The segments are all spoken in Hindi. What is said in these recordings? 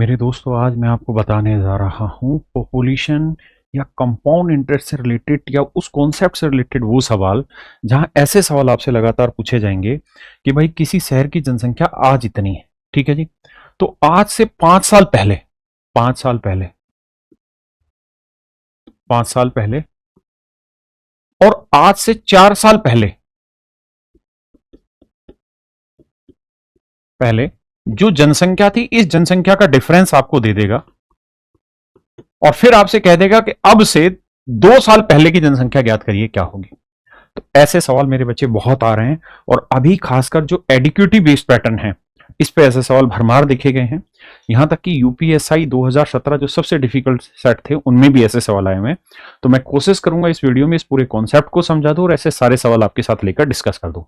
मेरे दोस्तों, आज मैं आपको बताने जा रहा हूँ पॉपुलेशन या कंपाउंड इंटरेस्ट से रिलेटेड या उस कॉन्सेप्ट से रिलेटेड वो सवाल जहाँ ऐसे सवाल आपसे लगातार पूछे जाएंगे कि भाई किसी शहर की जनसंख्या आज इतनी है। ठीक है जी। तो आज से 5 साल पहले, 5 साल पहले, 5 साल पहले और आज से 4 साल पहले पहले जो जनसंख्या थी, इस जनसंख्या का डिफरेंस आपको दे देगा और फिर आपसे कह देगा कि अब से 2 साल पहले की जनसंख्या ज्ञात करिए क्या होगी। तो ऐसे सवाल मेरे बच्चे बहुत आ रहे हैं और अभी खासकर जो एडिक्यूटिव बेस्ड पैटर्न है, इस पे ऐसे सवाल भरमार देखे गए हैं। यहां तक कि यूपीएसआई 2017 जो सबसे डिफिकल्ट सेट थे, उनमें भी ऐसे सवाल आए हुए हैं। तो मैं कोशिश करूंगा इस वीडियो में इस पूरे कॉन्सेप्ट को समझा दूं और ऐसे सारे सवाल आपके साथ लेकर डिस्कस कर दूं।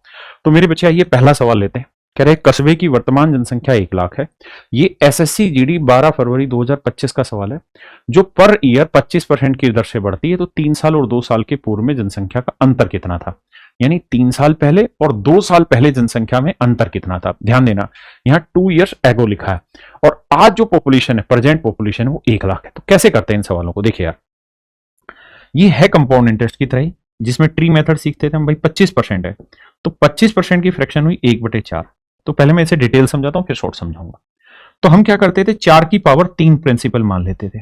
तो मेरे बच्चे आइए पहला सवाल लेते हैं। कह रहे कस्बे की वर्तमान जनसंख्या 1 लाख है। ये एसएससी जीडी 12 फरवरी 2025 का सवाल है, जो पर ईयर 25% की दर से बढ़ती है। तो 3 साल और 2 साल के पूर्व में जनसंख्या का अंतर कितना था, यानी 3 साल पहले और 2 साल पहले जनसंख्या में अंतर कितना था। ध्यान देना, यहां 2 years एगो लिखा है और आज जो पॉपुलेशन है, प्रेजेंट पॉपुलेशन है, वो 1 लाख है। तो कैसे करते हैं इन सवालों को, देखिए यार, ये है कंपाउंड इंटरेस्ट की तरह ही, जिसमें ट्री मेथड सीखते थे हम। भाई 25% है तो 25% की फ्रैक्शन हुई 1/4। तो पहले मैं इसे डिटेल समझाता हूं, फिर शॉर्ट समझाऊंगा। तो हम क्या करते थे, 4 की पावर 3 प्रिंसिपल मान लेते थे।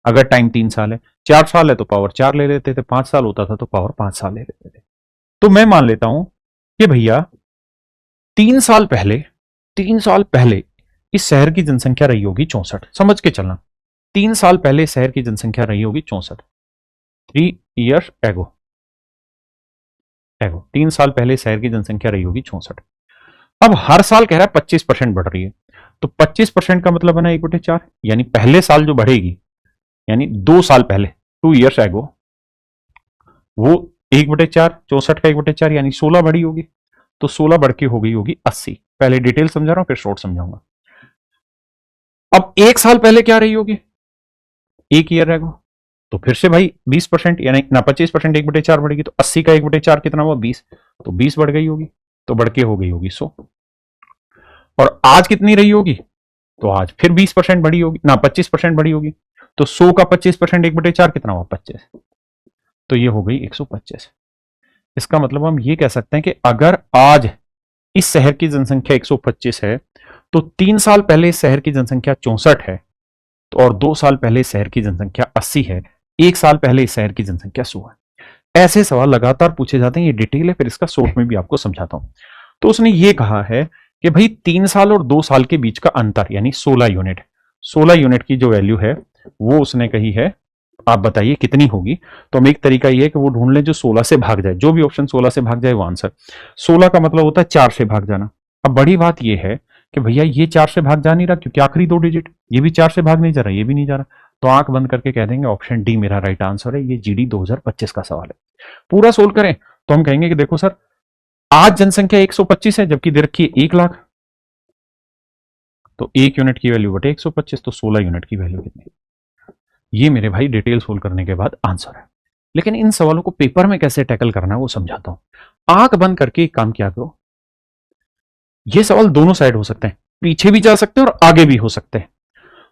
अगर टाइम 3 साल है, 4 साल है तो पावर 4 ले लेते थे, 5 साल होता था तो पावर 5 साल ले लेते थे। तो मैं मान लेता हूं कि भैया 3 साल पहले इस शहर की जनसंख्या रही होगी 64। समझ के चलना, 3 साल पहले इस शहर की जनसंख्या रही होगी 64। 3 years एगो एगो 3 साल पहले इस शहर की जनसंख्या रही होगी 64। अब हर साल कह रहा है 25% बढ़ रही है। तो 25% का मतलब है ना 1/4, यानी पहले साल जो बढ़ेगी, यानी 2 साल पहले, 2 years एगो, वो 1/4, 64 का 1/4 यानी 16 बढ़ी होगी। तो 16 बढ़ के हो गई होगी 80। पहले डिटेल समझा रहा हूं, फिर शॉर्ट समझाऊंगा। अब 1 साल पहले क्या रही होगी, 1 year रहेगा। तो फिर से भाई 20% यानी ना 25% 1/4 बढ़ेगी, तो 80 का 1/4 कितना हुआ, 20। तो 20 बढ़ गई होगी, तो बढ़ के हो गई होगी 100। और आज कितनी रही होगी, तो आज फिर 20% बढ़ी होगी ना 25% बढ़ी होगी। तो 100 का 25% 1/4 कितना हुआ, 25। तो ये हो गई 125। इसका मतलब हम ये कह सकते हैं कि अगर आज इस शहर की जनसंख्या 125 है, तो 3 साल पहले इस शहर की जनसंख्या 64 है, तो और 2 साल पहले इस शहर की जनसंख्या 80 है, 1 साल पहले इस शहर की जनसंख्या 100 है। ऐसे सवाल लगातार पूछे जाते हैं। ये डिटेल है, फिर इसका शॉर्ट में भी आपको समझाता हूं। तो उसने ये कहा है कि भाई 3 साल और 2 साल के बीच का अंतर यानी 16 यूनिट, 16 यूनिट की जो वैल्यू है वो उसने कही है, आप बताइए कितनी होगी। तो हम एक तरीका ये है कि वो ढूंढ लें जो 16 से भाग जाए, जो भी ऑप्शन 16 से भाग जाए वो आंसर। 16 का मतलब होता है 4 से भाग जाना। अब बड़ी बात ये है कि भैया ये 4 से भाग जा नहीं रहा, क्योंकि आखिरी 2 डिजिट, ये भी 4 से भाग नहीं जा रहा, ये भी नहीं जा रहा। तो आंख बंद करके कह देंगे ऑप्शन डी मेरा राइट आंसर है। ये जीडी 2025 का सवाल है। पूरा सोल्व करें तो हम कहेंगे कि देखो सर, आज जनसंख्या 125 है जबकि दे रखी है 1 लाख। तो 1 यूनिट की वैल्यू बटे 125, तो 16 यूनिट की वैल्यू कितनी। ये मेरे भाई डिटेल सोल्व करने के बाद आंसर है। लेकिन इन सवालों को पेपर में कैसे टैकल करना है वो समझाता हूं। आंख बंद करके एक काम किया करो, ये सवाल दोनों साइड हो सकते हैं, पीछे भी जा सकते हैं और आगे भी हो सकते हैं।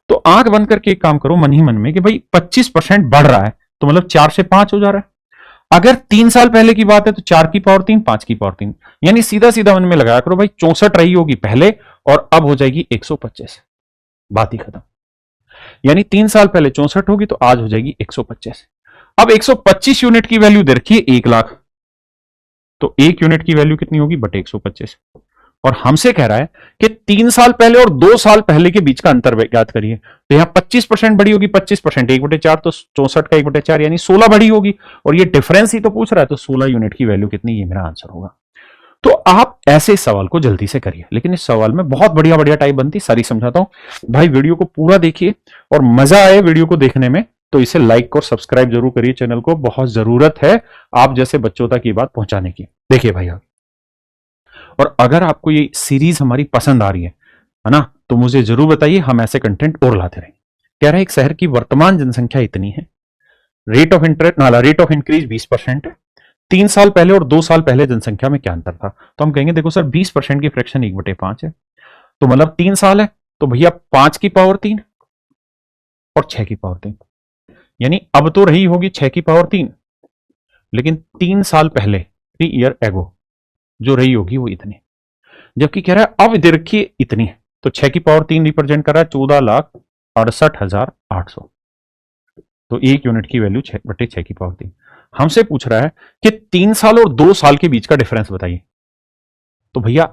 तो आंख बंद करके एक काम करो मन ही मन में कि भाई 25% बढ़ रहा है, तो मतलब 4 से 5 हो जा रहा है। अगर 3 साल पहले की बात है तो 4 की पावर 3, 5 की पावर 3, यानी सीधा सीधा मन में लगाया करो भाई 64 रही होगी पहले और अब हो जाएगी 125। बात ही खत्म। यानी 3 साल पहले 64 होगी तो आज हो जाएगी 125। अब 125 यूनिट की वैल्यू दे रखी है 1 लाख, तो 1 यूनिट की वैल्यू कितनी होगी, बटे 125। और हमसे कह रहा है कि 3 साल पहले और 2 साल पहले के बीच का अंतर ज्ञात करिए। तो यहां 25% बढ़ी होगी, 25% 1/4, तो 64 का 1/4 यानी 16 बढ़ी होगी। और ये डिफरेंस ही तो पूछ रहा है, तो 16 यूनिट की वैल्यू कितनी, ये मेरा आंसर होगा। तो आप ऐसे सवाल को जल्दी से करिए, लेकिन इस सवाल में बहुत बढ़िया बढ़िया टाइप बनती, सारी समझाता हूं। भाई वीडियो को पूरा देखिए और मजा आए वीडियो को देखने में तो इसे लाइक और सब्सक्राइब जरूर करिए। चैनल को बहुत जरूरत है आप जैसे बच्चों तक ये बात पहुंचाने की। देखिए भाई, और अगर आपको ये सीरीज हमारी पसंद आ रही है ना, तो मुझे जरूर बताइए, हम ऐसे कंटेंट और लाते रहेंगे। कह रहे हैं एक शहर की वर्तमान जनसंख्या इतनी है, रेट ऑफ इंटरेस्ट नाला रेट ऑफ इंक्रीज 20% है। 3 साल पहले और 2 साल पहले जनसंख्या में क्या अंतर था। तो हम कहेंगे देखो सर 20% की फ्रैक्शन 1/5 है, तो मतलब 3 साल है तो भैया 5 की पावर 3, और 6 की पावर 3, यानी अब तो रही होगी 6 की पावर 3, लेकिन 3 साल पहले 3 ईयर एगो जो रही होगी वो इतनी, जबकि कह रहा है अब इधर की इतनी है। तो 6 की पावर 3 रिप्रेजेंट कर रहा है 14,68,800। तो 1 यूनिट की वैल्यू 6/6 की पावर 3। हमसे पूछ रहा है कि 3 साल और 2 साल के बीच का डिफरेंस बताइए। तो भैया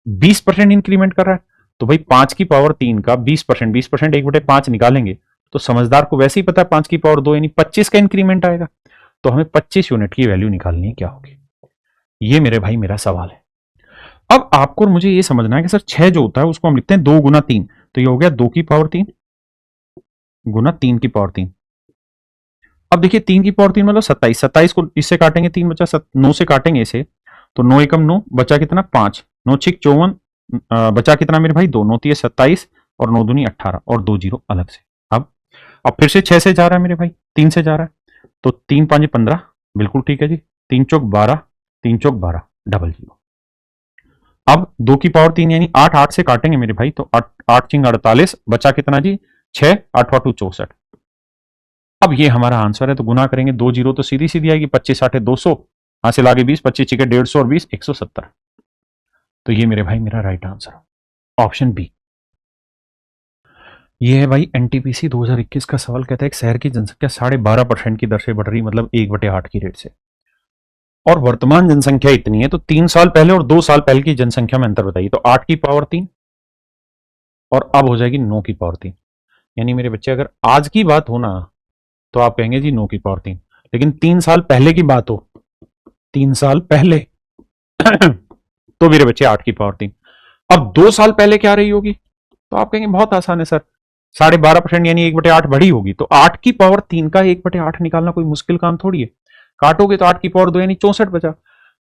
20% इंक्रीमेंट कर रहा है, तो भाई 5 की पावर 3 का 20%, 20% 1/5 निकालेंगे तो समझदार को वैसे ही पता है 5 की पावर 2 यानी 25 का इंक्रीमेंट आएगा। तो हमें 25 यूनिट की वैल्यू निकालनी है, क्या होगी? ये मेरे भाई मेरा सवाल है। अब आपको और मुझे ये समझना है कि सर 6 जो होता है उसको हम लिखते हैं 2 गुना 3, तो ये हो गया 2 की पावर 3 गुना 3 की पावर 3। अब देखिए 3 की पावर 3 मतलब 27, 27 को इससे काटेंगे 3 बचा 9 से काटेंगे इसे, तो 9 एकम 9 बचा कितना 5, 9 छिक 54, बचा कितना मेरे भाई 2, 9 3 27 और 9 दूनी 18 और 2 जीरो अलग से। अब फिर से 6 से जा रहा है मेरे भाई, 3 से जा रहा है, तो 3 5 15, बिल्कुल ठीक है जी, 3 चौक 12, 3 चौक 12 डबल जीरो। अब 2 की पावर 3 यानी 8, 8 से काटेंगे मेरे भाई, तो 8 8 चिंग 48 बचा कितना जी 6, 8 8 64। अब ये हमारा आंसर है, तो गुना करेंगे 2 जीरो तो सीधी सीधी आएगी, 25 8 200, हासिल आगे 20, 25 छिके 150 और 20 170। तो ये मेरे भाई मेरा राइट आंसर ऑप्शन बी। ये है भाई एनटीपीसी 2021 का सवाल। कहता है एक शहर की जनसंख्या 12.5% की दर से बढ़ रही, मतलब 1/8 की रेट से, और वर्तमान जनसंख्या इतनी है, तो 3 साल पहले और 2 साल पहले की जनसंख्या में अंतर बताइए। तो 8 की पावर 3 और अब हो जाएगी 9 की पावर 3। यानी मेरे बच्चे अगर आज की बात हो ना तो आप कहेंगे जी 9 की पावर 3, लेकिन 3 साल पहले की बात हो, 3 साल पहले तो मेरे बच्चे 8 की पावर 3। अब 2 साल पहले क्या रही होगी, तो आप कहेंगे बहुत आसान है सर, 12.5% यानी 1/8 बढ़ी होगी। तो 8 की पावर 3 का 1/8 निकालना कोई मुश्किल काम थोड़ी है। काटोगे तो 8 की पावर 2 यानी 64 बचा,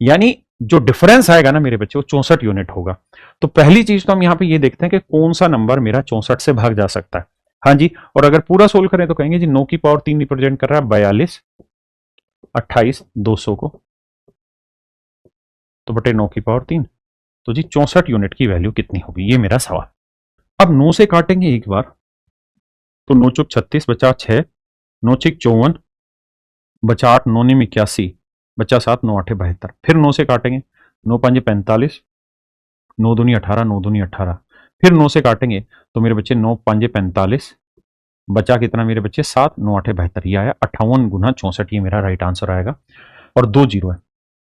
यानी जो डिफरेंस आएगा ना मेरे बच्चे वो 64 यूनिट होगा। तो पहली चीज तो हम यहां पे ये देखते हैं कि कौन सा नंबर मेरा 64 से भाग जा सकता है। हाँ जी, और अगर पूरा सोल्व करें तो कहेंगे जी 9 की पावर 3 रिप्रेजेंट कर रहा है 42, 28 200 को, तो बटे 9 की पावर 3, तो जी 64 यूनिट की वैल्यू कितनी होगी, ये मेरा सवाल। अब 9 से काटेंगे एक बार, तो 9 चौक 36 बचा 6, 9 छिक 54 बचा 8, 9 निम 81 बचा 7, 9 8 72। फिर 9 से काटेंगे, 9 5 45, 9 दूनी 18, 9 दूनी 18। फिर 9 से काटेंगे तो मेरे बच्चे 9 5 45 बचा कितना मेरे बच्चे 7, 9 8 72। ये आया 58 गुना 64, ये मेरा राइट आंसर आएगा, और 2 जीरो है।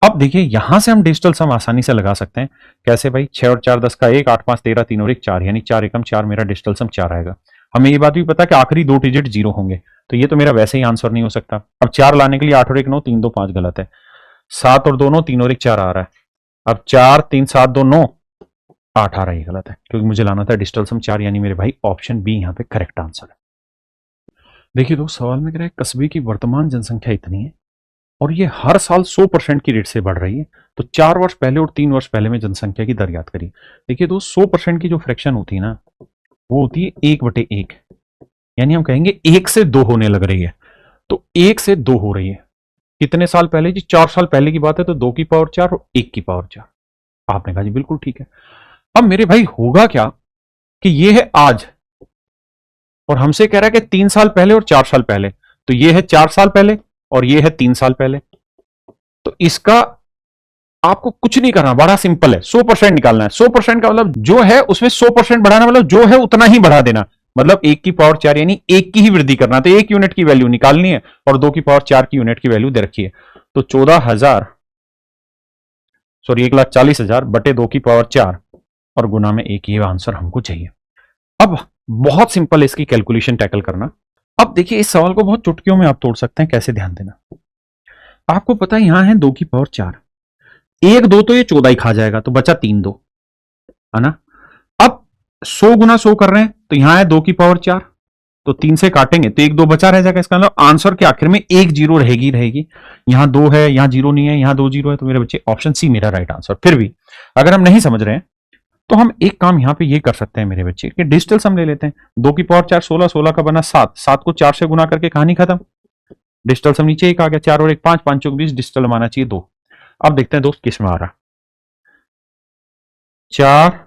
अब देखिए यहां से हम डिजिटल सम आसानी से लगा सकते हैं। कैसे भाई, 6 और 4 10 का 1, 8 5 13, 3 और 1 4, यानी 4 एकम 4, मेरा डिजिटल सम 4 आएगा। हमें ये बात भी पता है कि आखिरी 2 डिजिट जीरो होंगे, तो ये तो मेरा वैसे ही आंसर नहीं हो सकता। अब 4 लाने के लिए 8 और 1 9, 3 2 5 गलत है, 7 और 2 9, 3 और 1 4 आ रहा है। अब 4 3 7 2 9 8 आ रहा है, ये गलत है क्योंकि मुझे लाना था डिजिटल सम 4, यानी मेरे भाई ऑप्शन बी यहाँ पे करेक्ट आंसर है। देखिए दोस्त, सवाल में कह रहा है कस्बे की वर्तमान जनसंख्या इतनी है और ये हर साल 100% की रेट से बढ़ रही है, तो 4 वर्ष पहले और 3 वर्ष पहले में जनसंख्या की दर याद करिए। देखिए दोस्त, 100% की जो फ्रैक्शन होती है ना वो होती है 1/1, यानी हम कहेंगे 1 से 2 होने लग रही है। तो 1 से 2 हो रही है कितने साल पहले जी, 4 साल पहले की बात है, तो 2 की पावर 4 और 1 की पावर 4। आपने कहा जी बिल्कुल ठीक है। अब मेरे भाई होगा क्या कि ये है आज और हमसे कह रहा है कि 3 साल पहले और 4 साल पहले, तो ये है 4 साल पहले और ये है 3 साल पहले। तो इसका आपको कुछ नहीं करना, बड़ा सिंपल है, 100% निकालना है। 100% का मतलब जो है उसमें 100% बढ़ाना, मतलब जो है उतना ही बढ़ा देना, मतलब 1 की पावर 4 यानी 1 की ही वृद्धि करना। तो 1 यूनिट की वैल्यू निकालनी है और 2 की पावर 4 की यूनिट की वैल्यू दे रखी है। तो 14,000 सॉरी 1,40,000 बटे 2 की पावर 4 और गुना में 1, ये आंसर हमको चाहिए। अब बहुत सिंपल है इसकी कैलकुलेशन टैकल करना। अब देखिए इस सवाल को बहुत चुटकियों में आप तोड़ सकते हैं, कैसे ध्यान देना। आपको पता है यहां है 2 की पावर 4, 1 2 तो ये 14 ही खा जाएगा, तो बचा 3 2, है ना। अब 100 गुना 100 कर रहे हैं, तो यहां है 2 की पावर 4, तो 3 से काटेंगे तो 1 2 बचा रह जाएगा। इसका मतलब आंसर के आखिर में 1 जीरो रहेगी रहेगी। यहां 2 है, यहां जीरो नहीं है, यहां 2 जीरो है, तो मेरे बच्चे ऑप्शन सी मेरा राइट आंसर। फिर भी अगर हम नहीं समझ रहे हैं तो हम एक काम यहां पे ये कर सकते हैं मेरे बच्चे कि डिजिटल सम ले लेते हैं। 2 की पावर 4 16, 16 का बना 7, 7 को 4 से गुना करके कहानी खत्म। डिजिटल सम नीचे एक आ गया, 4 और 1 5, 5 चौक 20, डिजिटल आना चाहिए 2। अब देखते हैं दोस्त किस में आ रहा। 4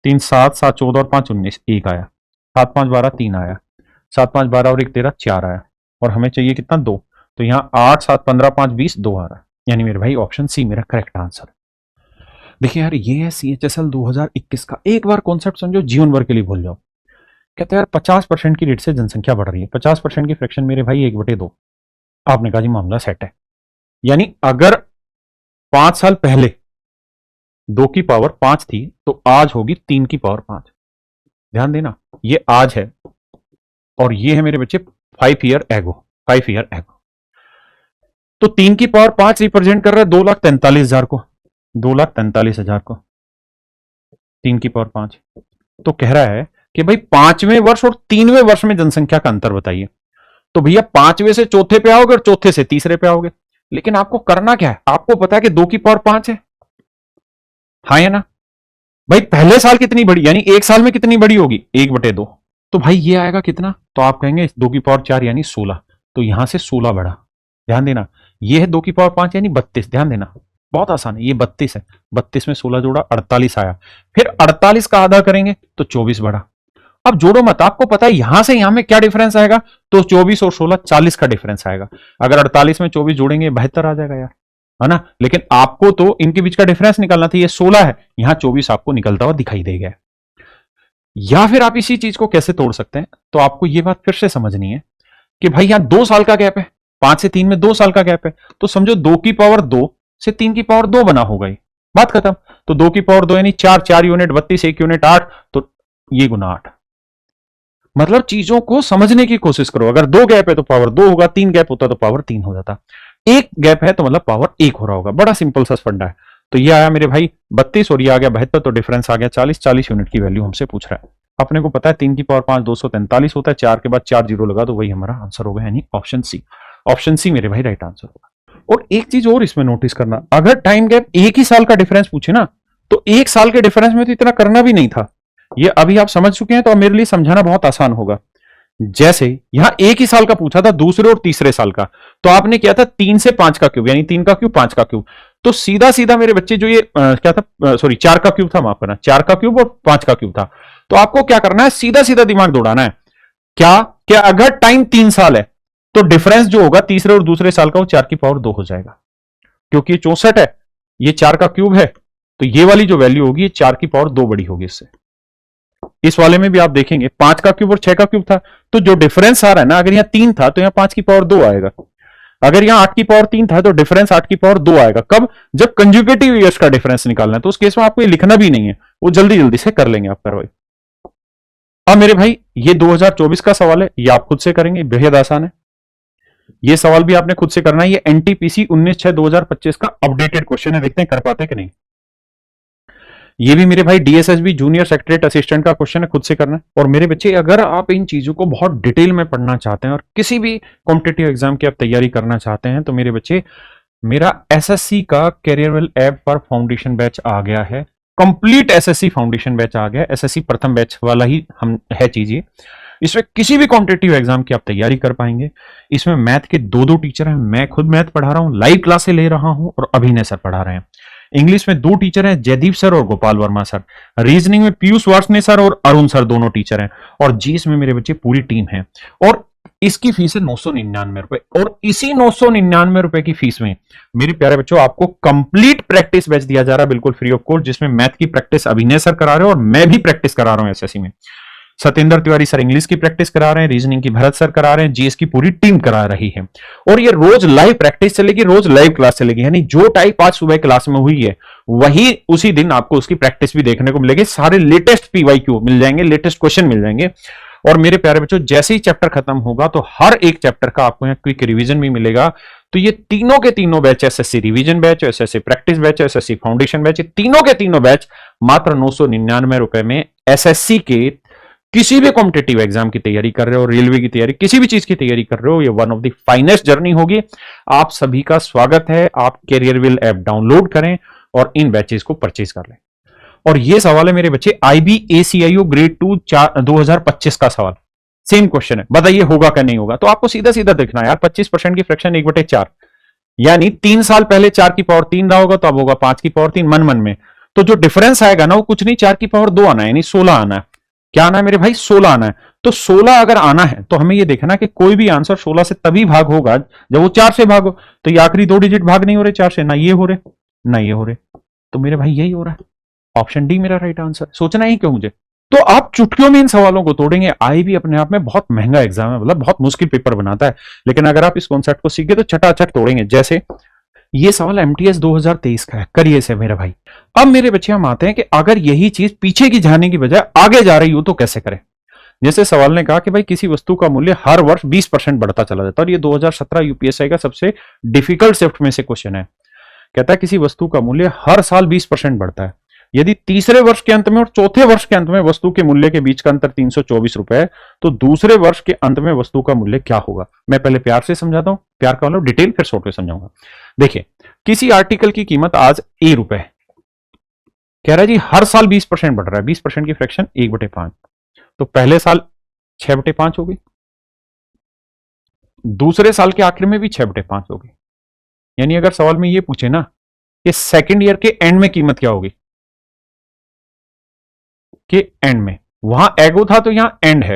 3 7, 7 14 और 5 19, 1 आया, 7 5 12 3 आया, 7 5 12 और 1 13 4 आया, और हमें चाहिए कितना 2, तो यहाँ 8 7 15 5 20 2 आ रहा है, यानी मेरे भाई ऑप्शन सी मेरा करेक्ट आंसर। देखिए यार ये है CHSL 2021 का, एक बार कॉन्सेप्ट समझो, जीवन भर के लिए भूल जाओ। कहते हैं यार 50% की रेट से जनसंख्या बढ़ रही है, 50% की फ्रैक्शन मेरे भाई 1/2। आपने कहा जी मामला सेट है, यानी अगर 5 साल पहले 2 की पावर 5 थी तो आज होगी 3 की पावर 5। ध्यान देना, ये आज है और ये है मेरे बच्चे 5 ईयर एगो, 5 ईयर एगो। तो 3 की पावर 5 रिप्रेजेंट कर रहा है 2,43,000 को, 2,43,000 को 3 की पावर 5। तो कह रहा है कि भाई 5वें वर्ष और 3वें वर्ष में जनसंख्या का अंतर बताइए। तो भैया 5वें से चौथे पे आओगे और चौथे से तीसरे पे आओगे, लेकिन आपको करना क्या है, आपको पता है कि 2 की पावर 5 है, हाँ या ना भाई। पहले साल कितनी बड़ी, यानी एक साल में कितनी बड़ी होगी 1/2, तो भाई ये आएगा कितना, तो आप कहेंगे 2 की पावर 4 यानी 16, तो यहां से 16 बढ़ा। ध्यान देना, ये है 2 की पावर 5 यानी 32। ध्यान देना बहुत आसान है, ये 32 है, 32 में 16 जोड़ा 48 आया, फिर 48 का आधा करेंगे तो 24 बढ़ा। अब जोड़ो मत, आपको पता है यहां से यहां में क्या डिफरेंस आएगा, तो 24 और 16 40 का डिफरेंस आएगा। अगर 48 में 24 जोड़ेंगे 72 आ जाएगा यार, है ना। लेकिन आपको तो इनके बीच का डिफरेंस निकालना था, ये 16 है, यहां 24 आपको निकलता हुआ दिखाई देगा। या फिर आप इसी चीज को कैसे तोड़ सकते हैं, तो आपको यह बात फिर से समझनी है कि भाई यहां 2 साल का गैप है, 5 से 3 में 2 साल का गैप है, तो समझो 2 की पावर 2 से 3 की पावर 2 बना हो गई, बात खत्म। तो 2 की पावर 2 यानी 4, 4 यूनिट 32, 1 यूनिट 8, तो ये गुना 8। मतलब चीजों को समझने की कोशिश करो, अगर 2 गैप है तो पावर 2 होगा, 3 गैप होता तो पावर 3 हो जाता, 1 गैप है तो मतलब पावर 1 हो रहा होगा। बड़ा सिंपल सा फंडा है। तो ये आया मेरे भाई 32 और ये आ गया 72, तो डिफरेंस आ गया 40, 40 यूनिट की वैल्यू हमसे पूछ रहा है। अपने को पता है 3 की पावर 5 243 होता है, 4 के बाद 4 जीरो लगा तो वही हमारा आंसर होगा, यानी ऑप्शन सी। ऑप्शन सी मेरे भाई राइट आंसर होगा। और एक चीज और इसमें नोटिस करना, अगर टाइम गैप एक ही साल का डिफरेंस पूछे ना, तो 1 साल के डिफरेंस में तो इतना करना भी नहीं था। ये अभी आप समझ चुके हैं तो अब मेरे लिए समझाना बहुत आसान होगा। जैसे यहां 1 ही साल का पूछा था, दूसरे और तीसरे साल का, तो आपने किया था 3 से 5 का क्यूब, यानी 3 का क्यूब 5 का क्यूब। तो सीधा सीधा मेरे बच्चे जो ये क्या था, सॉरी 4 का क्यूब था, माफ करना, 4 का क्यूब और 5 का क्यूब था। तो आपको क्या करना है, सीधा सीधा दिमाग दौड़ाना है। क्या अगर टाइम 3 साल है तो डिफरेंस जो होगा तीसरे और दूसरे साल का वो 4 की पावर 2 हो जाएगा, क्योंकि ये 64 है, ये 4 का क्यूब है, तो ये वाली जो वैल्यू होगी ये 4 की पावर 2 बड़ी होगी इससे। इस वाले में भी आप देखेंगे 5 का क्यूब और 6 का क्यूब था, तो जो डिफरेंस आ रहा है ना, अगर यहां 3 था तो यहां 5 की पावर 2 आएगा, अगर यहां 8 की पावर 3 था तो डिफरेंस 8 की पावर 2 आएगा। कब, जब कंजुगेटिव ईयर्स का डिफरेंस निकालना है, तो उस केस में आपको ये लिखना भी नहीं है, वो जल्दी जल्दी से कर लेंगे आप कार्रवाई। अब मेरे भाई ये 2024 का सवाल है, ये आप खुद से करेंगे, बेहद आसान है। ये सवाल भी आपने खुद से करना है, ये एनटीपीसी 19/6/2025 का अपडेटेड क्वेश्चन है, देखते हैं कर पाते कि नहीं। ये भी मेरे भाई डीएसएसबी जूनियर सेक्रेटरीट असिस्टेंट का क्वेश्चन है, खुद से करना है। और मेरे बच्चे अगर आप इन चीजों को बहुत डिटेल में पढ़ना चाहते हैं और किसी भी कॉम्पिटिटिव एग्जाम की आप तैयारी करना चाहते हैं, तो मेरे बच्चे मेरा एसएससी का कैरियरवेल ऐप पर फाउंडेशन बैच आ गया है, कंप्लीट एसएससी फाउंडेशन बैच आ गया, एसएससी प्रथम बैच वाला ही हम है चीज ये। इसमें किसी भी कॉम्पिटिटिव एग्जाम की आप तैयारी कर पाएंगे। इसमें मैथ के 2 टीचर हैं, मैं खुद मैथ पढ़ा रहा हूं, लाइव क्लासेस ले रहा हूं, और अभिनय सर पढ़ा रहे हैं। इंग्लिश में 2 टीचर हैं, जयदीप सर और गोपाल वर्मा सर। रीजनिंग में पीयूष वार्ष्णे सर और अरुण सर दोनों टीचर हैं। और जीएस में मेरे बच्चे पूरी टीम है, और इसकी फीस है 999 रुपए। और इसी 999 रुपए की फीस में मेरे प्यारे बच्चों आपको कंप्लीट प्रैक्टिस बैच दिया जा रहा है, बिल्कुल फ्री ऑफ कॉस्ट, जिसमें मैथ की प्रैक्टिस अभिनय सर करा रहे हैं और मैं भी प्रैक्टिस करा रहा हूं एसएससी में। सत्येंद्र तिवारी सर इंग्लिश की प्रैक्टिस करा रहे हैं, रीजनिंग की भरत सर करा रहे हैं, जीएस की पूरी टीम करा रही है। और ये रोज लाइव प्रैक्टिस चलेगी, रोज लाइव क्लास चलेगी, यानी जो टाइप आज सुबह क्लास में हुई है वही उसी दिन आपको उसकी प्रैक्टिस भी देखने को मिलेगी। सारे लेटेस्ट पीवाईक्यू मिल जाएंगे, लेटेस्ट क्वेश्चन मिल जाएंगे। और मेरे प्यारे बच्चों जैसे ही चैप्टर खत्म होगा तो हर एक चैप्टर का आपको यहाँ क्विक रिवीजन भी मिलेगा। तो ये तीनों के तीनों batch, SSC revision batch, SSC practice batch, SSC foundation batch, तीनों के तीनों बैच मात्र 999 रुपए में एसएससी के किसी भी कॉम्पिटिटिव एग्जाम की तैयारी कर रहे हो, रेलवे की तैयारी, किसी भी चीज की तैयारी कर रहे हो, ये one of the finest journey होगी। आप सभी का स्वागत है, आप कैरियरवेल ऐप डाउनलोड करें और इन बैचेस को परचेज कर लें। और ये सवाल है मेरे बच्चे IBACIO ग्रेड 2 2025 का सवाल, सेम क्वेश्चन है, बताइए होगा क्या नहीं होगा। तो आपको सीधा सीधा देखना है यार, 25% की फ्रैक्शन 1/4, यानी 3 साल पहले 4 की पावर 3 रहा होगा, तो अब होगा 5 की पावर 3 मन मन में। तो जो डिफरेंस आएगा ना वो कुछ नहीं, 4 की पावर 2 आना है, यानी 16 आना है। क्या आना है मेरे भाई? 16 आना है। तो 16 अगर आना है तो हमें ये देखना कि कोई भी आंसर 16 से तभी भाग होगा जब वो 4 से भाग हो। तो ये आखिरी 2 डिजिट भाग नहीं हो रहे 4 से, ना ये हो रहे ना ये हो रहे, तो मेरे भाई यही हो रहा है। ऑप्शन डी मेरा राइट आंसर। सोचना ही क्यों मुझे? तो आप चुटकियों में इन सवालों को तोड़ेंगे। आई भी अपने आप में बहुत महंगा एग्जाम है, मतलब बहुत मुश्किल पेपर बनाता है, लेकिन अगर आप इस कॉन्सेप्ट को सीखे तो चटाचट तोड़ेंगे। जैसे ये सवाल एमटीएस 2023 का है, करिए से मेरे भाई। अब मेरे बच्चे हम आते हैं कि अगर यही चीज पीछे की जाने की बजाय आगे जा रही हो तो कैसे करें। जैसे सवाल ने कहा कि भाई किसी वस्तु का मूल्य हर वर्ष 20% बढ़ता चला जाता है, और ये 2017 यूपीएससी का सबसे डिफिकल्ट शिफ्ट में से क्वेश्चन है। कहता है किसी वस्तु का मूल्य हर साल 20% बढ़ता है। यदि तीसरे वर्ष के अंत में और चौथे वर्ष के अंत में वस्तु के मूल्य के बीच का अंतर 324 रुपए है, तो दूसरे वर्ष के अंत में वस्तु का मूल्य क्या होगा? मैं पहले प्यार से समझाता हूं, प्यार का मतलब डिटेल, फिर शॉर्ट में समझाऊंगा। देखिए, किसी आर्टिकल की कीमत आज ए रुपए है, कह रहा है जी हर साल 20% बढ़ रहा है, 20% की फ्रैक्शन 1/5, तो पहले साल 6/5 होगी, दूसरे साल के आखिर में भी 6/5 होगी। यानी अगर सवाल में ये पूछे ना कि सेकेंड ईयर के एंड में कीमत क्या होगी, के एंड में, वहां एगो था तो यहां एंड है,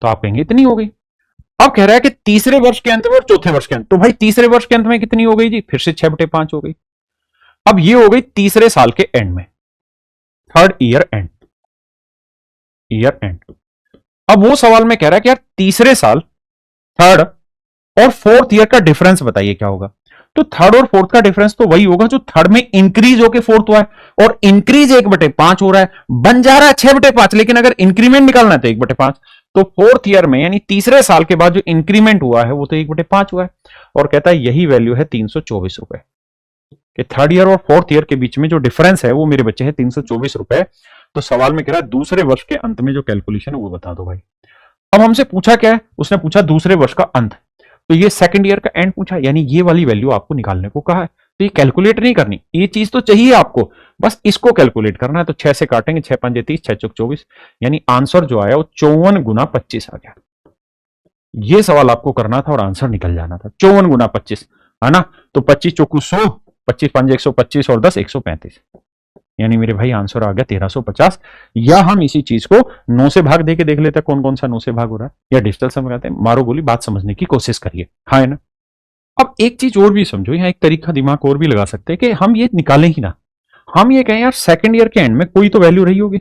तो आप कहेंगे इतनी हो गई। अब कह रहा है कि तीसरे वर्ष के अंत में और चौथे वर्ष के अंत, तो भाई तीसरे वर्ष के अंत में कितनी हो गई जी? फिर से 6/5 हो गई। अब ये हो गई तीसरे साल के एंड में, third year and, year and. अब वो सवाल में कह रहा है कि यार तीसरे साल, थर्ड और फोर्थ ईयर का डिफरेंस बताइए क्या होगा। तो थर्ड और फोर्थ का डिफरेंस तो वही होगा जो थर्ड में इंक्रीज होकर फोर्थ हुआ है, और इंक्रीज 1/5 हो रहा है, बन जा रहा है 6/5, लेकिन अगर इंक्रीमेंट निकालना है तो 1/5। तो फोर्थ ईयर में यानी तीसरे साल के बाद जो इंक्रीमेंट हुआ है वो तो 1/5 हुआ है, और कहता है यही वैल्यू है 324 रुपए, कि थर्ड ईयर और फोर्थ ईयर के बीच में जो डिफरेंस है वो मेरे बच्चे है 324 रुपए। तो सवाल में कह रहा है दूसरे वर्ष के अंत में जो कैलकुलेशन है वो बता दो भाई। अब हमसे पूछा क्या है? उसने पूछा दूसरे वर्ष का अंत, तो ये सेकंड ईयर का एंड पूछा, यानी ये वाली वैल्यू आपको निकालने को कहा है। तो ये कैलकुलेट नहीं करनी, ये चीज तो चाहिए आपको, बस इसको कैलकुलेट करना है। तो 6 से काटेंगे, 6 5 30, 6 चौक 24, यानी आंसर जो आया वो 54 गुना 25 आ गया। ये सवाल आपको करना था और आंसर निकल जाना था, 54 गुना 25, है ना। तो 25 चौकू 100, 25 5 125 और 10 135, यानी मेरे भाई आंसर आ गया 1350। या हम इसी चीज को 9 से भाग देके देख लेते हैं कौन कौन सा 9 से भाग हो रहा है, या डिजिटल समझाते हैं। मारो गोली, बात समझने की कोशिश करिए, हाँ है ना। अब एक चीज और भी समझो, यहाँ एक तरीका दिमाग और भी लगा सकते हैं कि हम ये निकालें ही ना, हम ये कहें यार सेकंड ईयर के एंड में कोई तो वैल्यू रही होगी,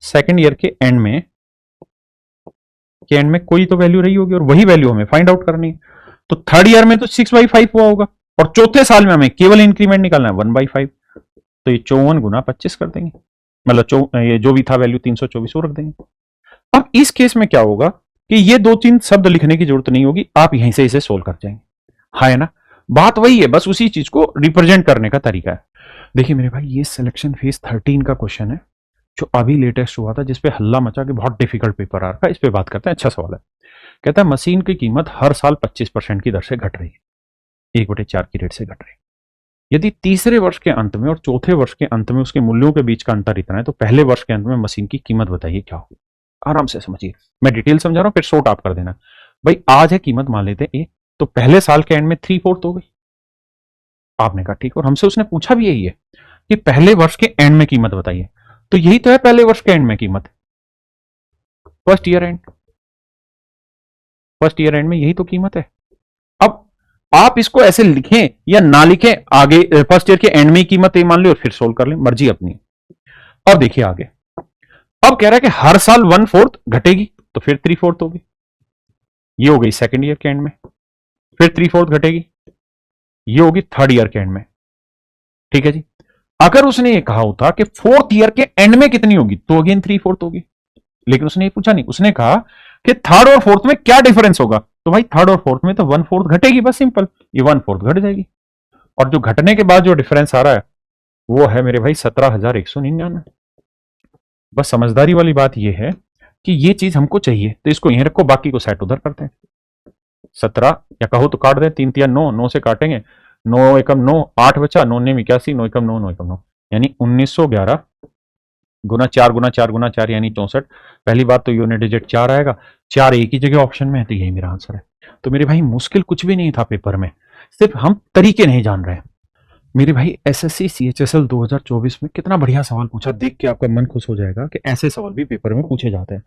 सेकंड ईयर के एंड में कोई तो वैल्यू रही होगी, और वही वैल्यू हमें फाइंड आउट करनी है। तो थर्ड ईयर में तो 6/5 हुआ होगा, और चौथे साल में हमें केवल इंक्रीमेंट निकालना है 1/5, तो ये 54 गुना 25 कर देंगे, मतलब ये जो भी था वैल्यू 324 वो रख देंगे। अब इस केस में क्या होगा कि ये 2-3 शब्द लिखने की जरूरत नहीं होगी, आप यहीं से इसे सोल्व कर जाएंगे, हाँ है ना। बात वही है, बस उसी चीज को रिप्रेजेंट करने का तरीका है। देखिए मेरे भाई, ये सिलेक्शन फेज 13 का क्वेश्चन है जो अभी लेटेस्ट हुआ था, जिसपे हल्ला मचा के बहुत डिफिकल्ट पेपर आ रहा है। इस पे बात करते हैं, अच्छा सवाल है। कहता है मशीन की कीमत हर साल 25% की दर से घट रही है, 1/4 की रेट से घट रही है। यदि तीसरे वर्ष के अंत में और चौथे वर्ष के अंत में उसके मूल्यों के बीच का अंतर इतना है, तो पहले वर्ष के अंत में मशीन की कीमत बताइए क्या होगी। आराम से समझिए, मैं डिटेल समझा रहा हूं, फिर शॉर्ट आप कर देना। भाई आज है कीमत, मान लेते हैं ए, तो पहले साल के एंड में 3/4 हो गई। आपने कहा ठीक, और हमसे उसने पूछा भी यही है कि पहले वर्ष के एंड में कीमत बताइए, तो यही तो है पहले वर्ष के एंड में कीमत, first year and, first year and में यही तो कीमत है। अब आप इसको ऐसे लिखें या ना लिखें, आगे फर्स्ट ईयर के एंड में ही कीमत मान लो और फिर सोल्व कर लें, मर्जी अपनी। अब देखिए आगे, अब कह रहा है कि हर साल 1/4 घटेगी, तो फिर 3/4 होगी, ये हो गई सेकेंड ईयर के एंड में, फिर 3/4 घटेगी, ये होगी थर्ड ईयर के एंड में, ठीक है जी। अगर उसने ये कहा होता कि फोर्थ ईयर के एंड में कितनी होगी, तो अगेन 3/4 होगी, लेकिन उसने ये पूछा नहीं, उसने कहा कि थर्ड और फोर्थ में क्या डिफरेंस होगा, तो भाई थर्ड और फोर्थ में तो 1/4 घटेगी, बस सिंपल, ये 1/4 घट जाएगी, और जो घटने के बाद जो डिफरेंस आ रहा है वो है मेरे भाई 17,199। बस समझदारी वाली बात ये है कि ये चीज हमको चाहिए, तो इसको यहीं रखो, बाकी को सेट उधर करते हैं। 17 या कहो तो काट दें, 3 3 9, 9 से काटेंगे, 9 एकम 9, 8 बचा, 9 9 81, 9 एकम 9, 9 एकम 9, यानी 1911 गुना 4 गुना 4 गुना 4 यानी 64। पहली बात तो यूनिट डिजिट 4 आएगा, 4 एक ही जगह ऑप्शन में है, तो यही मेरा आंसर है। तो मेरे भाई मुश्किल कुछ भी नहीं था पेपर में, सिर्फ हम तरीके नहीं जान रहे हैं। मेरे भाई एसएससी सीएचएसएल 2024 में कितना बढ़िया सवाल पूछा, देख के आपका मन खुश हो जाएगा कि ऐसे सवाल भी पेपर में पूछे जाते हैं।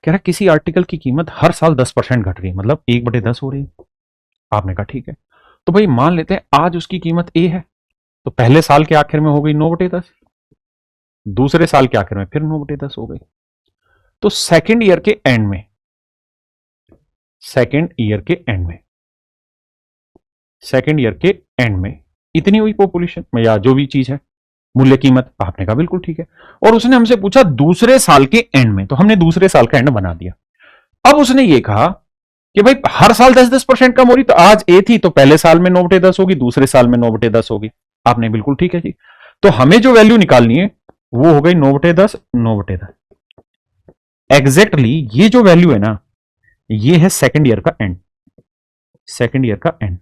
कह रहा किसी आर्टिकल की कीमत हर साल 10% घट रही है, मतलब 1/10 हो रही है। आपने कहा ठीक है, तो भाई मान लेते हैं आज उसकी कीमत ए है, तो पहले साल के आखिर में हो गई 9/10, दूसरे साल के आखिर में फिर 9/10 हो गई। तो सेकेंड ईयर के एंड में, सेकेंड ईयर के एंड में, सेकेंड ईयर के एंड में इतनी हुई पॉपुलेशन में या जो भी चीज है, मूल्य कीमत। आपने कहा बिल्कुल ठीक है। और उसने हमसे पूछा दूसरे साल के एंड में, तो हमने दूसरे साल का एंड बना दिया। अब उसने ये कहा कि भाई हर साल 10-10% कम हो रही, तो आज ए थी तो पहले साल में 9/10 होगी, दूसरे साल में 9/10 होगी। आपने बिल्कुल ठीक है जी। तो हमें जो वैल्यू निकालनी है वो हो गई 9/10, 9/10। एग्जैक्टली ये जो वैल्यू है ना, ये है सेकेंड ईयर का एंड, सेकेंड ईयर का एंड,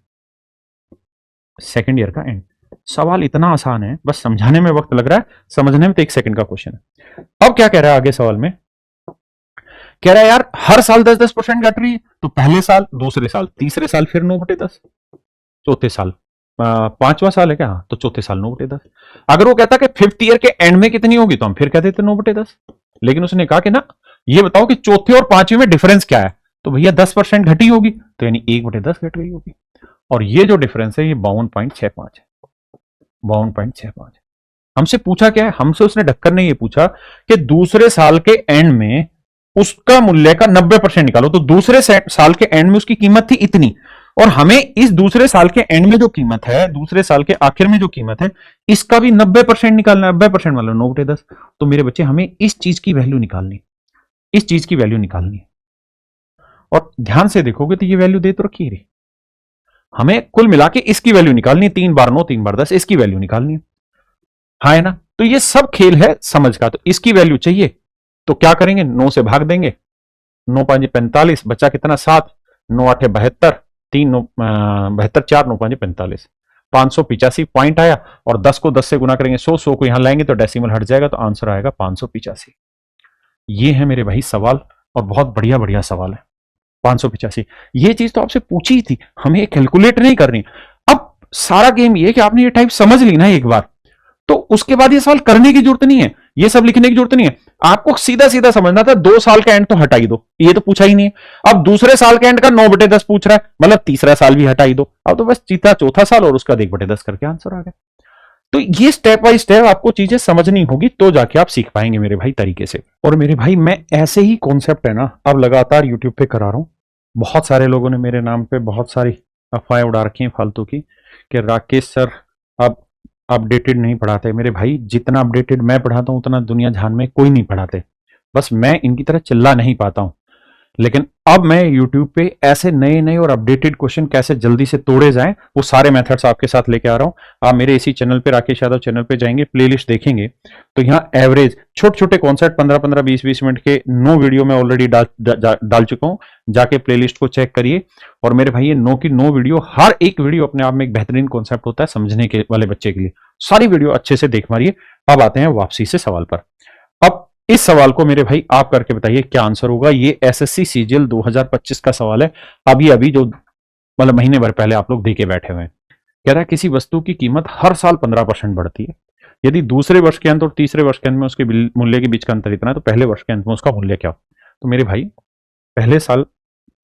सेकेंड ईयर का एंड। सवाल इतना आसान है, बस समझाने में वक्त लग रहा है, समझने में तो 1 सेकंड का क्वेश्चन है। अब क्या कह रहा है आगे सवाल में, कह रहा है यार हर साल 10-10% घट रही है, तो पहले साल, दूसरे साल, तीसरे साल फिर 9/10, चौथे साल, पांचवा साल है क्या, हाँ, तो चौथे साल 9/10। अगर वो कहता कि फिफ्थ ईयर के एंड में कितनी होगी, तो हम फिर कह देते 9/10। लेकिन उसने कहा कि ना ये बताओ कि चौथे और पांचवें में डिफरेंस क्या है, तो भैया 10% घटी होगी, तो यानी 1/10 घट गई होगी। और ये जो डिफरेंस है ये 52.65 है, 52.65। हमसे पूछा क्या है, हमसे उसने ढक्कन ने ये पूछा कि दूसरे साल के एंड में उसका मूल्य का 90% निकालो। तो दूसरे साल के एंड में उसकी कीमत थी इतनी, और हमें इस दूसरे साल के एंड में जो कीमत है, दूसरे साल के आखिर में जो कीमत है, इसका भी 90% निकालना है। 90% वाला 9/10। तो मेरे बच्चे हमें इस चीज की वैल्यू निकालनी, इस चीज की वैल्यू निकालनी है। और ध्यान से देखोगे तो ये वैल्यू दे तो रखी है, हमें कुल मिला के इसकी वैल्यू निकालनी है। 3 बार 9, 3 बार 10, इसकी वैल्यू निकालनी है। हाँ है ना। तो ये सब खेल है समझ का। तो इसकी वैल्यू चाहिए तो क्या करेंगे, 9 से भाग देंगे, 9×5 45, बचा कितना 7, 9×8 72, 3 4 9×5 45, 585 पॉइंट आया। और 10 को 10 से गुना करेंगे 100 को यहां लाएंगे तो डेसिमल हट जाएगा, तो आंसर आएगा 585। ये है मेरे भाई सवाल, और बहुत बढ़िया बढ़िया सवाल है। 585 ये चीज तो आपसे पूछी थी, हमें कैलकुलेट नहीं करनी। अब सारा गेम ये कि आपने ये टाइप समझ ली ना एक बार, तो उसके बाद ये सवाल करने की जरूरत नहीं है, ये सब लिखने की जरूरत नहीं है। आपको सीधा सीधा समझना था, 2 साल का एंड तो हटा ही दो, ये तो पूछा ही नहीं है। अब दूसरे साल का एंड का 9/10 पूछ रहा है, मतलब तीसरा साल भी हटा ही दो। अब तो बस चीता चौथा साल और उसका 1/10 करके आंसर आ गया। तो ये स्टेप बाय स्टेप आपको चीजें समझनी होगी, तो जाके आप सीख पाएंगे मेरे भाई तरीके से। और मेरे भाई मैं ऐसे ही कॉन्सेप्ट है ना अब लगातार यूट्यूब पे करा रहा हूं। बहुत सारे लोगों ने मेरे नाम पे बहुत सारी अफवाहें उड़ा रखी हैं फालतू की, कि राकेश सर अब अपडेटेड नहीं पढ़ाते। मेरे भाई जितना अपडेटेड मैं पढ़ाता हूं उतना दुनिया जहान में कोई नहीं पढ़ाते, बस मैं इनकी तरह चिल्ला नहीं पाता हूं। लेकिन अब मैं YouTube पे ऐसे नए नए और अपडेटेड क्वेश्चन कैसे जल्दी से तोड़े जाएं, वो सारे मेथड्स आपके साथ लेके आ रहा हूं। आप मेरे इसी चैनल पे, राकेश यादव चैनल पे जाएंगे, प्लेलिस्ट देखेंगे, तो यहाँ एवरेज छोटे छोटे कॉन्सेप्ट 15-15, 20-20 मिनट के 9 वीडियो में ऑलरेडी डाल चुका हूँ। जाके प्लेलिस्ट को चेक करिए। और मेरे भाई ये 9 की 9 वीडियो, हर एक वीडियो अपने आप में एक बेहतरीन कॉन्सेप्ट होता है समझने के वाले बच्चे के लिए। सारी वीडियो अच्छे से देख मारिए। अब आते हैं वापसी से सवाल पर। अब इस सवाल को मेरे भाई आप करके बताइए क्या आंसर होगा। ये एसएससी सीजीएल 2025 का सवाल है, अभी अभी जो मतलब महीने भर पहले आप लोग देके बैठे हुए हैं। कह रहा है किसी वस्तु की कीमत हर साल 15% बढ़ती है, यदि दूसरे वर्ष के अंत और तीसरे वर्ष के अंत में उसके मूल्य के बीच का अंतर इतना है, तो पहले वर्ष के अंत में उसका मूल्य क्या हो। तो मेरे भाई पहले साल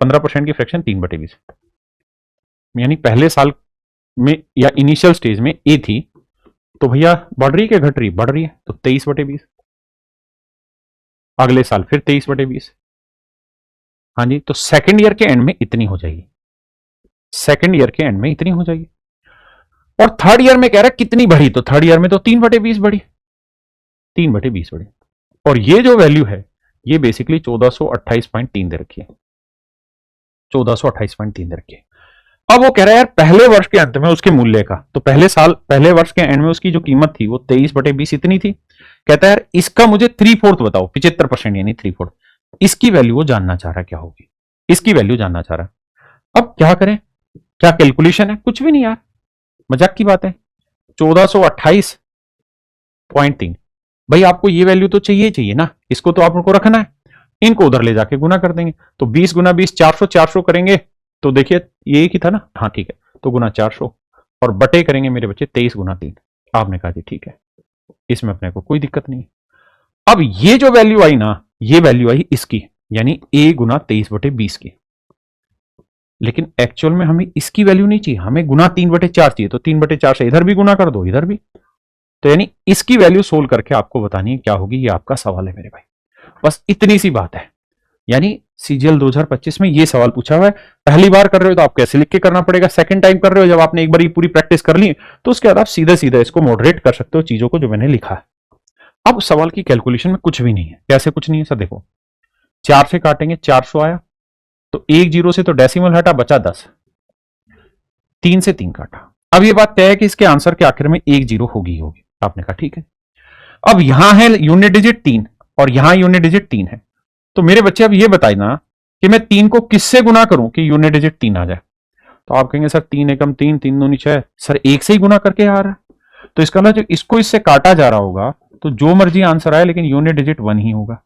15% की फ्रैक्शन 3/20, यानी पहले साल में या इनिशियल स्टेज में ए थी, तो भैया बढ़ रही है क्या घट रही, बढ़ रही है, तो 23/20। अगले साल फिर 23/20। हाँ जी, तो सेकेंड ईयर के एंड में इतनी हो जाएगी, सेकेंड ईयर के एंड में इतनी हो जाएगी। और थर्ड ईयर में कह रहा है कितनी बढ़ी, तो थर्ड ईयर में तो 3/20 बढ़ी, 3/20 बढ़ी। और ये जो वैल्यू है ये बेसिकली 1428.3 दे रखी है, 1428.3 दे रखी है। अब वो कह रहा है यार पहले वर्ष के अंत में उसके मूल्य का, तो पहले वर्ष के एंड में उसकी जो कीमत थी वो 23/20 इतनी थी। कहता है यार इसका मुझे 3/4 बताओ, 75% यानी 3/4, इसकी वैल्यू वो जानना चाह रहा है क्या होगी, इसकी वैल्यू जानना चाह रहा है। अब क्या करें, क्या कैलकुलेशन है, कुछ भी नहीं यार, मजाक की बात है। 1428.3, भाई आपको ये वैल्यू तो चाहिए चाहिए ना, इसको तो आपको रखना है, इनको उधर ले जाके गुना कर देंगे। तो 20 × 20 400, 400 करेंगे, तो देखिए ये एक ही था ना, हाँ ठीक है, तो गुना 400, और बटे करेंगे मेरे बच्चे 23 गुना 3। आपने कहा जी ठीक है, इसमें अपने को कोई दिक्कत नहीं। अब ये जो वैल्यू आई ना, ये वैल्यू आई इसकी, यानी a गुना 23/20 की। लेकिन एक्चुअल में हमें इसकी वैल्यू नहीं चाहिए, हमें गुना 3/4 चाहिए। तो 3/4 से इधर भी गुना कर दो, इधर भी। तो यानी इसकी वैल्यू सोल्व करके आपको बतानी है क्या होगी, ये आपका सवाल है मेरे भाई। बस इतनी सी बात है। यानी सीजीएल 2025 में ये सवाल पूछा हुआ है। पहली बार कर रहे हो तो आप कैसे लिख के करना पड़ेगा, सेकंड टाइम कर रहे हो जब आपने एक बार ये पूरी प्रैक्टिस कर ली तो उसके बाद आप सीधा सीधा इसको मॉडरेट कर सकते हो चीजों को जो मैंने लिखा है। अब सवाल की कैलकुलेशन में कुछ भी नहीं है। कैसे कुछ नहीं है सर? देखो 4 से काटेंगे, 400 आया, तो 1 0 से तो डेसिमल हटा, बचा 10। 3 से 3 काटा। अब ये बात तय है कि इसके आंसर के आखिर में 1 0 होगी ही होगी। आपने कहा ठीक है। अब यहां है यूनिट डिजिट 3 और यहां यूनिट डिजिट 3 है। तो मेरे बच्चे अब ये बताइए ना कि मैं 3 को किससे गुना करूं कि यूनिट डिजिट 3 आ जाए। तो आप कहेंगे सर 3 एकम 3, 3 दूनी 6। सर 1 से ही गुना करके आ रहा है, तो इसका मतलब इसको इससे काटा जा रहा होगा तो जो मर्जी आंसर आए लेकिन यूनिट डिजिट 1 ही होगा।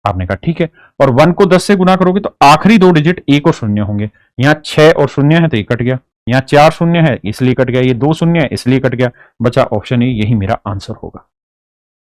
आपने कहा ठीक है। और 1 को 10 से गुना करोगे तो आखिरी 2 डिजिट 1 और 0 होंगे। यहां 6 और 0 है तो ये कट गया, यहां 4 0 है इसलिए कट गया, ये 2 0 है इसलिए कट गया, बचा ऑप्शन ए, यही मेरा आंसर होगा।